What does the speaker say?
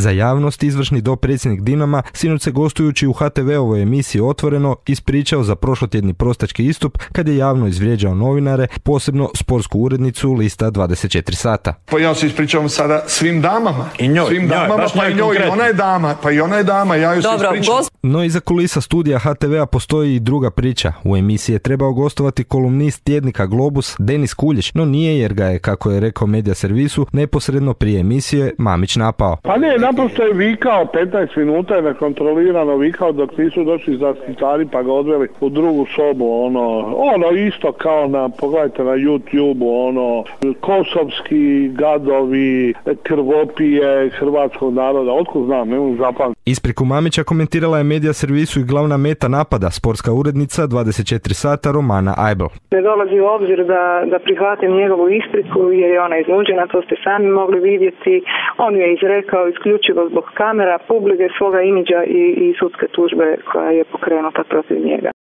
Za javnost izvršni dopredsjednik Dinama sinoć se gostujući u HTV-ovoj emisiji Otvoreno ispričao za prošlotjedni prostački istup kad je javno izvrijeđao novinare, posebno sportsku urednicu lista 24 sata. Pa ja se ispričavam sada svim damama. I njoj, svim damama, pa i njoj, ona je dama, ja ju se ispričavam. No iza kulisa studija HTV-a postoji i druga priča. U emisiji je trebao gostovati kolumnist tjednika Globus Denis Kuljić, no nije jer ga je, kako je rekao Medija servisu, neposredno prije emisije Mamić napao. Pa ne, naprosto je vikao 15 minuta je nekontrolirano vikao dok nisu došli zaštitari pa ga odveli u drugu sobu, ono isto kao pogledajte na YouTube, kosovski gadovi, krvopije hrvatskog naroda, otkud znam, ne mogu zapamtiti. Ispriku Mamića komentirala je Medija servisu i glavna meta napada, sportska urednica 24 sata Romana Ajbel. Ne dolazi u obzir da prihvatim njegovu ispriku jer je ona iznuđena, to ste sami mogli vidjeti. On je izrekao isključivo zbog kamera, publike, svoga imidža i sudske tužbe koja je pokrenuta protiv njega.